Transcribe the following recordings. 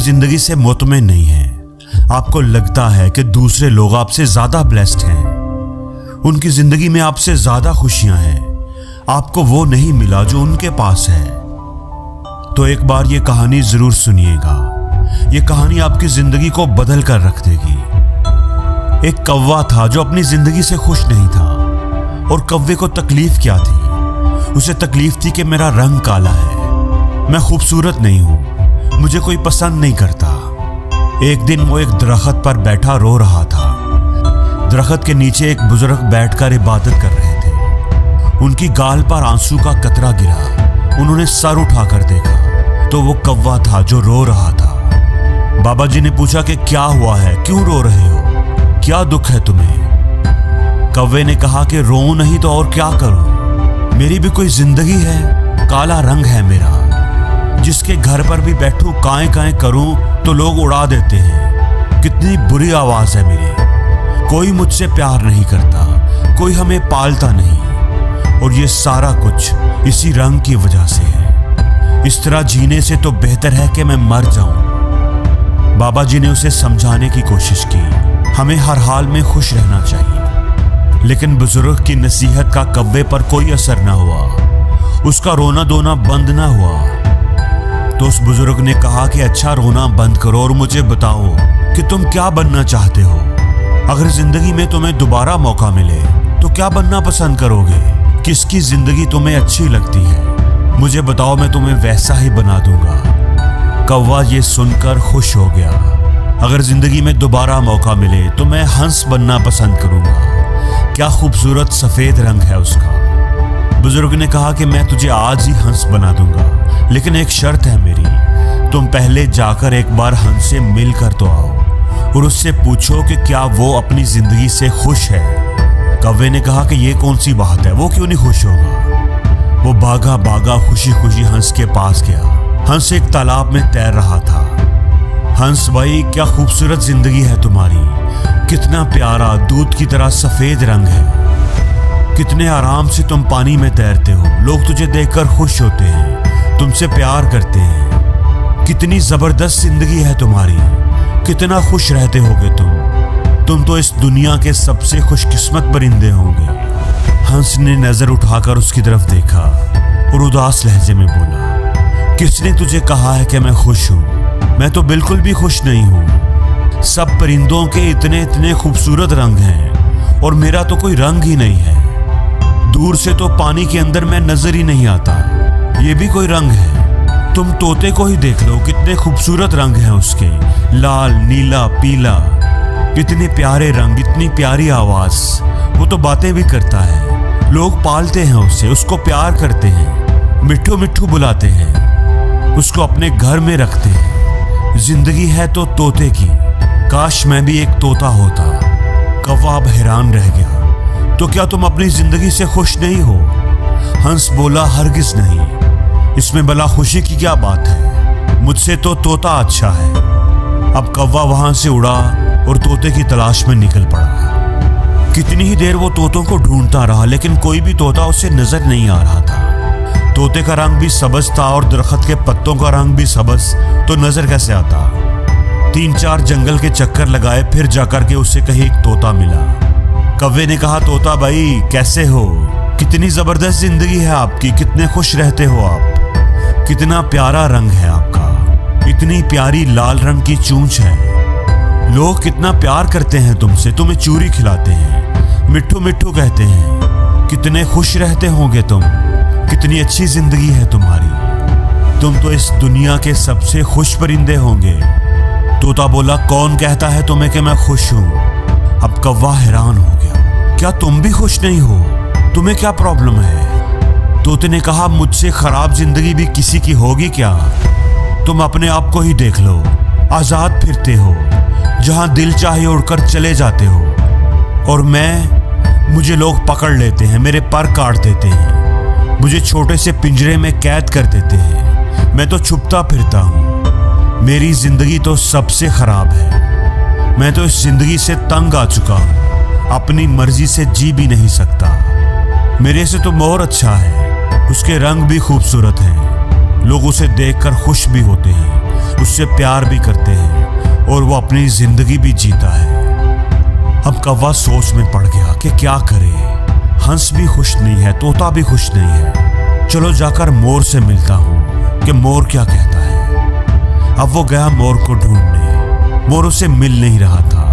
जिंदगी से मुतमईन नहीं हैं। आपको लगता है कि दूसरे लोग आपसे ज्यादा ब्लेस्ड हैं, उनकी जिंदगी में आपसे ज्यादा खुशियां हैं, आपको वो नहीं मिला जो उनके पास है। तो एक बार ये कहानी जरूर सुनिएगा। ये कहानी आपकी जिंदगी को बदल कर रख देगी। एक कौवा था जो अपनी जिंदगी से खुश नहीं था। और कौवे को तकलीफ क्या थी? उसे तकलीफ थी कि मेरा रंग काला है, मैं खूबसूरत नहीं हूं, मुझे कोई पसंद नहीं करता। एक दिन वो एक दरख्त पर बैठा रो रहा था। दरख्त के नीचे एक बुजुर्ग बैठकर इबादत कर रहे थे। उनकी गाल पर आंसू का कतरा गिरा। उन्होंने सर उठाकर देखा तो वो कौवा था जो रो रहा था। बाबा जी ने पूछा कि क्या हुआ है, क्यों रो रहे हो, क्या दुख है तुम्हें? कौवे ने कहा कि रो नहीं तो और क्या करूं, मेरी भी कोई जिंदगी है, काला रंग है मेरा। जिसके घर पर भी बैठूं काएं काएं करूं तो लोग उड़ा देते हैं। कितनी बुरी आवाज है मेरी, कोई मुझसे प्यार नहीं करता, कोई हमें पालता नहीं, और ये सारा कुछ इसी रंग की वजह से है। इस तरह जीने से तो बेहतर है कि मैं मर जाऊं। बाबा जी ने उसे समझाने की कोशिश की, हमें हर हाल में खुश रहना चाहिए। लेकिन बुजुर्ग की नसीहत का कौवे पर कोई असर ना हुआ। उसका रोना धोना बंद ना हुआ। तो उस बुजुर्ग ने कहा कि अच्छा, रोना बंद करो और मुझे बताओ कि तुम क्या बनना चाहते हो। अगर जिंदगी में तुम्हें दोबारा मौका मिले तो क्या बनना पसंद करोगे? किसकी जिंदगी तुम्हें अच्छी लगती है? मुझे बताओ, मैं तुम्हें वैसा ही बना दूंगा। कौवा ये सुनकर खुश हो गया। अगर जिंदगी में दोबारा मौका मिले तो मैं हंस बनना पसंद करूंगा। क्या खूबसूरत सफेद रंग है उसका। बुजुर्ग ने कहा कि मैं तुझे आज ही हंस बना दूंगा, लेकिन एक शर्त है मेरी, तुम पहले जाकर एक बार हंस से मिल कर तो आओ और उससे पूछो कि क्या वो अपनी जिंदगी से खुश है। कौवे ने कहा कि ये कौन सी बात है, वो क्यों नहीं खुश होगा। वो भागा भागा खुशी खुशी हंस के पास गया। हंस एक तालाब में तैर रहा था। हंस भाई, क्या खूबसूरत जिंदगी है तुम्हारी, कितना प्यारा दूध की तरह सफेद रंग है, कितने आराम से तुम पानी में तैरते हो, लोग तुझे देखकर खुश होते हैं, तुमसे प्यार करते हैं। कितनी जबरदस्त जिंदगी है तुम्हारी, कितना खुश रहते होगे तुम तो इस दुनिया के सबसे खुशकिस्मत परिंदे होंगे। हंस ने नजर उठाकर उसकी तरफ देखा और उदास लहजे में बोला, किसने तुझे कहा है कि मैं खुश हूं? मैं तो बिल्कुल भी खुश नहीं हूं। सब परिंदों के इतने इतने खूबसूरत रंग हैं और मेरा तो कोई रंग ही नहीं है। दूर से तो पानी के अंदर मैं नजर ही नहीं आता, ये भी कोई रंग है? तुम तोते को ही देख लो, कितने खूबसूरत रंग हैं उसके, लाल नीला पीला, इतने प्यारे रंग, इतनी प्यारी आवाज। वो तो बातें भी करता है, लोग पालते हैं उसे, उसको प्यार करते हैं, मिट्ठू मिट्ठू बुलाते हैं, उसको अपने घर में रखते हैं। जिंदगी है तो तोते की, काश मैं भी एक तोता होता। कौवा अब हैरान रह गया। तो क्या तुम अपनी जिंदगी से खुश नहीं हो? हंस बोला, हरगिज नहीं, इसमें भला खुशी की क्या बात है, मुझसे तो तोता अच्छा है। अब कौवा वहां से उड़ा और तोते की तलाश में निकल पड़ा। कितनी ही देर वो तोतों को ढूंढता रहा, लेकिन कोई भी तोता उसे नजर नहीं आ रहा था। तोते का रंग भी सब्ज था और दरख्त के पत्तों का रंग भी सब्ज, तो नजर कैसे आता? 3-4 जंगल के चक्कर लगाए, फिर जाकर के उसे कहीं एक तोता मिला। कौवे ने कहा, तोता भाई कैसे हो, कितनी जबरदस्त जिंदगी है आपकी, कितने खुश रहते हो आप, कितना प्यारा रंग है आपका, इतनी प्यारी लाल रंग की चूंच है, लोग कितना प्यार करते हैं तुमसे, तुम्हें चूरी खिलाते हैं, मिट्ठू मिट्ठू कहते हैं, कितने खुश रहते होंगे तुम, कितनी अच्छी जिंदगी है तुम्हारी, तुम तो इस दुनिया के सबसे खुश परिंदे होंगे। तोता बोला, कौन कहता है तुम्हें कि मैं खुश हूं? अब कौवा हैरान हो गया, क्या तुम भी खुश नहीं हो? तुम्हें क्या प्रॉब्लम है? तोते ने कहा, मुझसे खराब जिंदगी भी किसी की होगी क्या? तुम अपने आप को ही देख लो, आजाद फिरते हो, जहां दिल चाहे उड़कर चले जाते हो, और मुझे लोग पकड़ लेते हैं, मेरे पर काट देते हैं, मुझे छोटे से पिंजरे में कैद कर देते हैं, मैं तो छुपता फिरता हूं। मेरी जिंदगी तो सबसे खराब है, मैं तो इस जिंदगी से तंग आ चुका हूं, अपनी मर्जी से जी भी नहीं सकता। मेरे से तो मोर अच्छा है, उसके रंग भी खूबसूरत हैं, लोग उसे देखकर खुश भी होते हैं, उससे प्यार भी करते हैं और वो अपनी जिंदगी भी जीता है। अब कौवा सोच में पड़ गया कि क्या करे। हंस भी खुश नहीं है, तोता भी खुश नहीं है। चलो जाकर मोर से मिलता हूँ कि मोर क्या कहता है। अब वो गया मोर को ढूंढने। मोर उसे मिल नहीं रहा था।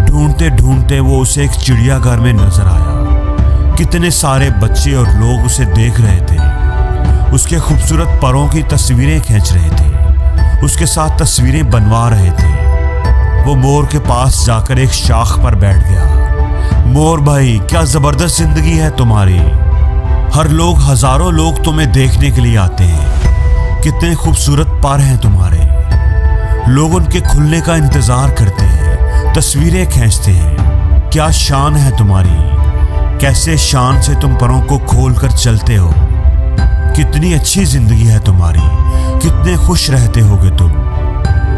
ढूंढते ढूंढते वो उसे एक चिड़ियाघर में नजर आया। कितने सारे बच्चे और लोग उसे देख रहे थे। उसके खूबसूरत परों की तस्वीरें खींच रहे थे, उसके साथ तस्वीरें बनवा रहे थे। वो मोर के पास जाकर एक शाख पर बैठ गया। मोर भाई, क्या जबरदस्त जिंदगी है तुम्हारी। हर लोग, हजारों लोग तुम्हें देखने के लिए आते हैं। कितने खूबसूरत पर हैं तुम्हारे। लोग उनके खुलने का इंतजार करते हैं, तस्वीरें खींचते हैं। क्या शान है तुम्हारी। कैसे शान से तुम परों को खोल कर चलते हो। कितनी अच्छी जिंदगी है तुम्हारी। कितने खुश रहते होगे तुम।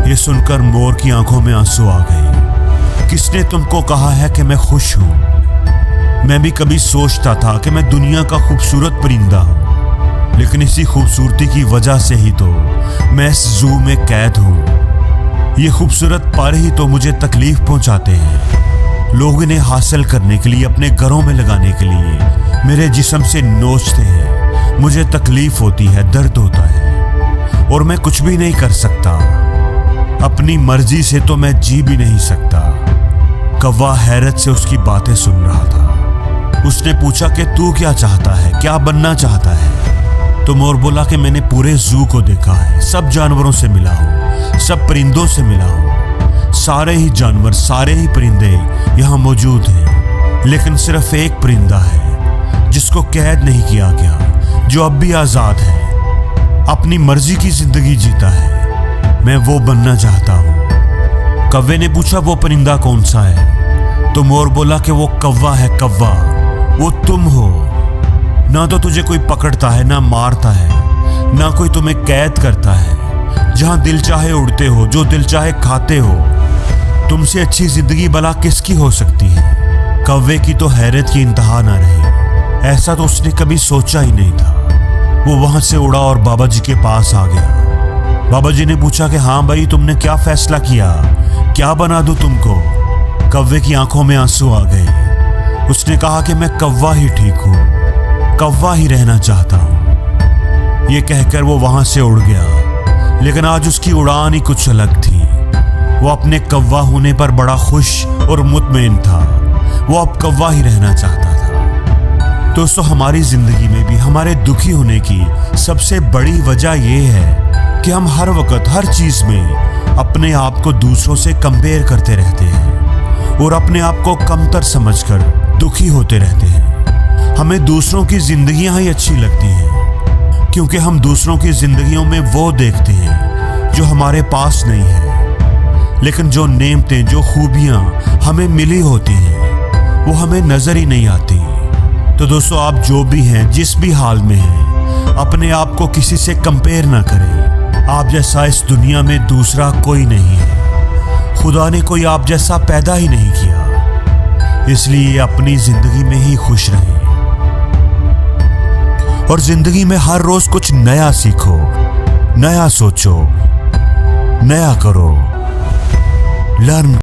ये सुनकर मोर की आंखों में आंसू आ गए। किसने तुमको कहा है कि मैं खुश हूं। मैं भी कभी सोचता था कि मैं दुनिया का खूबसूरत परिंदा हूं, लेकिन इसी खूबसूरती की वजह से ही तो मैं इस जू में कैद हूं। ये खूबसूरत पर ही तो मुझे तकलीफ पहुंचाते हैं। लोग इन्हें हासिल करने के लिए, अपने घरों में लगाने के लिए मेरे जिस्म से नोचते हैं। मुझे तकलीफ होती है, दर्द होता है और मैं कुछ भी नहीं कर सकता। अपनी मर्जी से तो मैं जी भी नहीं सकता। कौवा हैरत से उसकी बातें सुन रहा था। उसने पूछा कि तू क्या चाहता है, क्या बनना चाहता है। तो मोर बोला कि मैंने पूरे जू को देखा है, सब जानवरों से मिला हूँ, सब परिंदों से मिला हूँ। सारे ही जानवर, सारे ही परिंदे यहाँ मौजूद हैं, लेकिन सिर्फ एक परिंदा है जिसको कैद नहीं किया गया, जो अब भी आजाद है, अपनी मर्जी की जिंदगी जीता है। मैं वो बनना चाहता हूँ। कौवे ने पूछा वो परिंदा कौन सा है। तो मोर बोला कि वो कौवा है। कौवा, वो तुम हो। ना तो तुझे कोई पकड़ता है, ना मारता है, ना कोई तुम्हें कैद करता है। जहां दिल चाहे उड़ते हो, जो दिल चाहे खाते हो। तुमसे अच्छी जिंदगी भला किसकी हो सकती है। कौवे की तो हैरत की इंतहा ना रही। ऐसा तो उसने कभी सोचा ही नहीं था। वो वहां से उड़ा और बाबा जी के पास आ गया। बाबा जी ने पूछा कि हाँ भाई, तुमने क्या फैसला किया, क्या बना दूं तुमको। कौवे की आंखों में आंसू आ गए। उसने कहा कि मैं कौवा ही ठीक हूं, कौवा ही रहना चाहता हूं। ये कहकर वो वहां से उड़ गया। लेकिन आज उसकी उड़ान ही कुछ अलग थी। वो अपने कौवा होने पर बड़ा खुश और मुतमईन था। वो अब कौवा ही रहना चाहता था। दोस्तों, हमारी जिंदगी में भी हमारे दुखी होने की सबसे बड़ी वजह यह है कि हम हर वक्त, हर चीज में अपने आप को दूसरों से कंपेयर करते रहते हैं और अपने आप को कमतर समझकर दुखी होते रहते हैं। हमें दूसरों की जिंदगियां ही अच्छी लगती हैं, क्योंकि हम दूसरों की जिंदगियों में वो देखते हैं जो हमारे पास नहीं है। लेकिन जो नेमतें, जो खूबियां हमें मिली होती हैं, वो हमें नजर ही नहीं आती। तो दोस्तों, आप जो भी हैं, जिस भी हाल में हैं, अपने आप को किसी से कंपेयर ना करें। आप जैसा इस दुनिया में दूसरा कोई नहीं है। खुदा ने कोई आप जैसा पैदा ही नहीं किया। इसलिए अपनी जिंदगी में ही खुश रहें और जिंदगी में हर रोज कुछ नया सीखो, नया सोचो, नया करो। लर्न